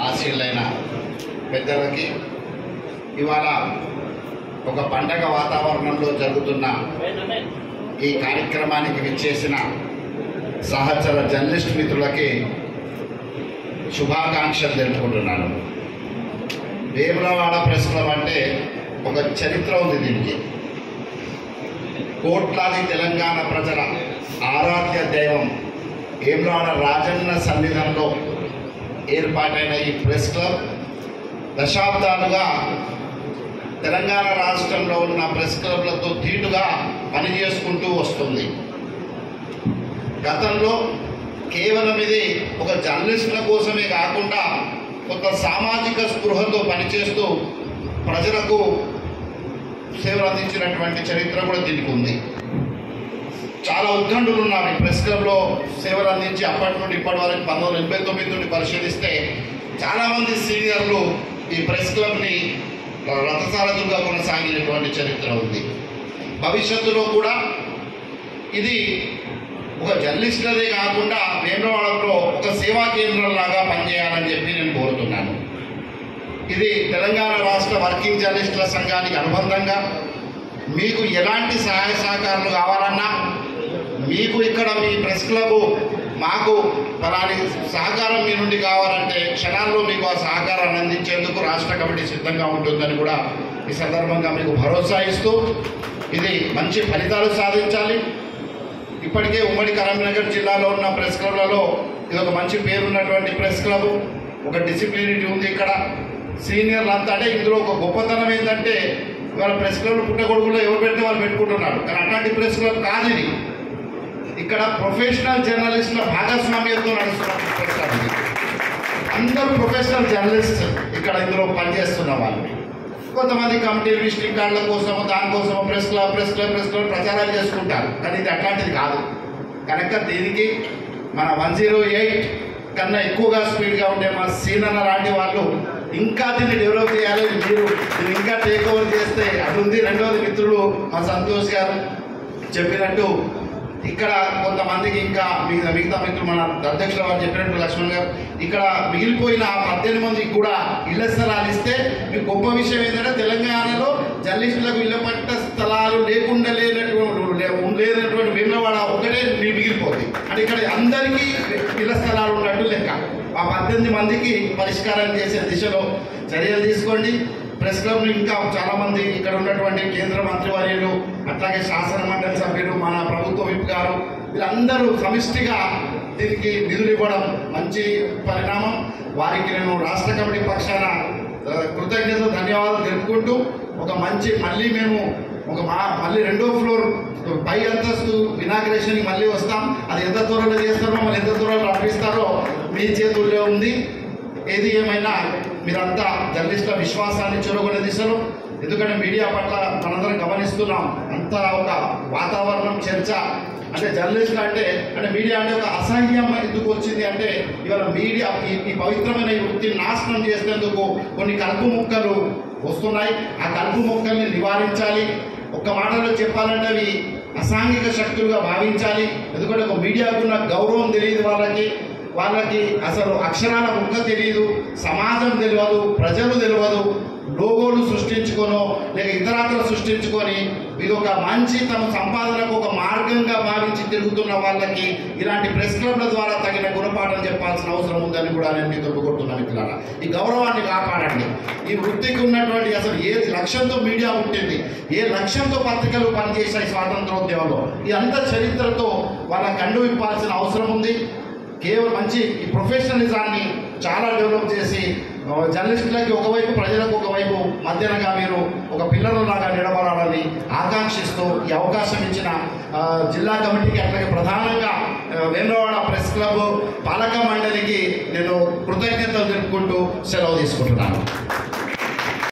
ఆశీర్లైన పెద్దలకి ఇవాళ ఒక పండగ వాతావరణంలో జరుగుతున్న ఈ కార్యక్రమానికి విచ్చేసిన సహచర జర్నలిస్ట్ మిత్రులకి శుభాకాంక్షలు తెలుపుకుంటున్నాను. వేములవాడ ప్రెస్ క్లబ్ అంటే ఒక చరిత్ర ఉంది. దీనికి కోట్లాది తెలంగాణ ప్రజల ఆరాధ్య దైవం వేములవాడ రాజన్న సన్నిధానంలో ఏర్పాటైన ఈ ప్రెస్ క్లబ్ దశాబ్దాలుగా తెలంగాణ రాష్ట్రంలో ఉన్న ప్రెస్ క్లబ్లతో ధీటుగా పనిచేసుకుంటూ వస్తుంది. గతంలో కేవలం ఇది ఒక జర్నలిస్టుల కోసమే కాకుండా కొంత సామాజిక స్పృహతో పనిచేస్తూ ప్రజలకు సేవలు అందించినటువంటి చరిత్ర కూడా దీనికి ఉంది. చాలా ఉద్దండులు ఉన్నారు ఈ ప్రెస్ క్లబ్లో సేవలు అందించి అప్పటి నుండి ఇప్పటి వరకు 1989 నుండి పరిశీలిస్తే చాలామంది సీనియర్లు ఈ ప్రెస్ క్లబ్ని రథసారథులుగా కొనసాగినటువంటి చరిత్ర ఉంది. భవిష్యత్తులో కూడా ఇది ఒక జర్నలిస్టులదే కాకుండా వేములవాడలో ఒక సేవా కేంద్రంలాగా పనిచేయాలని చెప్పి నేను కోరుతున్నాను. ఇది తెలంగాణ రాష్ట్ర వర్కింగ్ జర్నలిస్టుల సంఘానికి అనుబంధంగా మీకు ఎలాంటి సహాయ సహకారాలు కావాలన్నా, మీకు ఇక్కడ మీ ప్రెస్ క్లబ్ మాకు పలాని సహకారం మీ నుండి కావాలంటే క్షణాల్లో మీకు ఆ సహకారాన్ని అందించేందుకు రాష్ట్ర కమిటీ సిద్ధంగా ఉంటుందని కూడా ఈ సందర్భంగా మీకు భరోసా ఇస్తూ ఇది మంచి ఫలితాలు సాధించాలి. ఇప్పటికే ఉమ్మడి కరీంనగర్ జిల్లాలో ఉన్న ప్రెస్ క్లబ్లలో ఇది ఒక మంచి పేరున్నటువంటి ప్రెస్ క్లబ్. ఒక డిసిప్లినిటీ ఉంది ఇక్కడ. సీనియర్లు అంతా అంటే ఇందులో ఒక గొప్పతనం ఏంటంటే ఇవాళ ప్రెస్ క్లబ్లు పుట్టగొడుగులో ఎవరు పెడితే వాళ్ళు పెట్టుకుంటున్నారు. కానీ అట్లాంటి ప్రెస్ క్లబ్ కాదు ఇది. ఇక్కడ ప్రొఫెషనల్ జర్నలిస్టుల భాగస్వామ్యంతో నడుస్తున్న ప్రెస్ క్లబ్ ఇది. అందరూ ప్రొఫెషనల్ జర్నలిస్ట్ ఇక్కడ ఇందులో పనిచేస్తున్న వాళ్ళు. కొంతమంది కమిటీలు విజిటింగ్ కార్డుల కోసం దానికోసం ప్రెస్ క్లబ్ ప్రచారాలు చేసుకుంటారు. కానీ ఇది అట్లాంటిది కాదు. కనుక దీనికి మన 108 కన్నా ఎక్కువగా స్పీడ్గా ఉండే మా సీనన్న లాంటి వాళ్ళు ఇంకా దీన్ని డెవలప్ చేయాలి. మీరు దీన్ని ఇంకా టేక్ ఓవర్ చేస్తే అది ఉంది. రెండవది మిత్రులు మా సంతోష్ గారు చెప్పినట్టు ఇక్కడ కొంతమందికి ఇంకా మిగతా మిత్రులు మన అధ్యక్షుల వారు చెప్పినట్టు లక్ష్మణ్ గారు ఇక్కడ మిగిలిపోయిన 18 మందికి కూడా ఇళ్ల స్థలాలు ఇస్తే మీకు గొప్ప విషయం ఏంటంటే తెలంగాణలో జర్నలిస్టులకు ఇళ్ల పట్ట స్థలాలు లేనటువంటి వేములవాడ ఒకటే మిగిలిపోతుంది. అంటే ఇక్కడ అందరికీ ఇళ్ల స్థలాలు ఉన్నట్టు లెక్క. ఆ 18 మందికి పరిష్కారం చేసే దిశలో చర్యలు తీసుకోండి. ప్రెస్ క్లబ్ను ఇంకా చాలామంది ఇక్కడ ఉన్నటువంటి కేంద్ర మంత్రివర్యులు అట్లాగే శాసన మండలి సభ్యులు మన ప్రభుత్వ విప్ గారు వీళ్ళందరూ సమిష్టిగా దీనికి నిధులు ఇవ్వడం మంచి పరిణామం. వారికి నేను రాష్ట్ర కమిటీ పక్షాన కృతజ్ఞతలు ధన్యవాదాలు తెలుపుకుంటూ ఒక మంచి మళ్ళీ మేము మళ్ళీ 2వ ఫ్లోర్ పై అంతస్తు ఇనాగ్రేషన్కి మళ్ళీ వస్తాం. అది ఎంత త్వరలో చేస్తారో మళ్ళీ ఎంత త్వరలో రప్పిస్తారో మీ చేతుల్లో ఉంది. ఏది ఏమైనా మీరంతా జర్నలిస్టుల విశ్వాసాన్ని చెరగొనే దిశలో, ఎందుకంటే మీడియా పట్ల మనందరం గమనిస్తున్నాం అంతా ఒక వాతావరణం చర్చ అంటే జర్నలిస్టులు అంటే మీడియా అంటే ఒక అసహ్యం ఎందుకు వచ్చింది అంటే ఇవాళ మీడియా ఈ పవిత్రమైన వృత్తిని నాశనం చేసేందుకు కొన్ని కలుపు ముక్కలు వస్తున్నాయి. ఆ కలుపు ముక్కల్ని నివారించాలి. ఒక్క మాటలో చెప్పాలంటే అవి అసాంఘిక శక్తులుగా భావించాలి. ఎందుకంటే ఒక మీడియాకున్న గౌరవం తెలియదు వాళ్ళకి అసలు అక్షరాల ముక్క తెలియదు, సమాజం తెలియదు, ప్రజలు తెలియదు. లోగోలు సృష్టించుకొనో లేక ఇతరాత్ర సృష్టించుకొని ఇది ఒక మంచి తమ సంపాదనకు ఒక మార్గంగా భావించి తిరుగుతున్న వాళ్ళకి ఇలాంటి ప్రెస్ క్లబ్ల ద్వారా తగిన గుణపాఠం చెప్పాల్సిన అవసరం ఉందని కూడా నేను మీకు కొడుతున్నాను. మిత్రులారా, ఈ గౌరవాన్ని కాపాడండి. ఈ వృత్తికి ఉన్నటువంటి అసలు ఏ లక్ష్యంతో మీడియా ఉంటుంది, ఏ లక్ష్యంతో పత్రికలు పనిచేసాయి స్వాతంత్రోద్యమంలో, ఇదంతా చరిత్రతో వాళ్ళ కండు విప్పాల్సిన అవసరం ఉంది. కేవలం మంచి ఈ ప్రొఫెషనలిజాన్ని చాలా డెవలప్ చేసి జర్నలిస్టులకి ఒకవైపు ప్రజలకు ఒకవైపు మధ్యనగా మీరు ఒక పిల్లలలాగా నిలబడాలని ఆకాంక్షిస్తూ ఈ అవకాశం ఇచ్చిన జిల్లా కమిటీకి అట్లాగే ప్రధానంగా వేములవాడ ప్రెస్ క్లబ్ పాలక మండలికి నేను కృతజ్ఞతలు తెలుపుకుంటూ సెలవు తీసుకుంటున్నాను.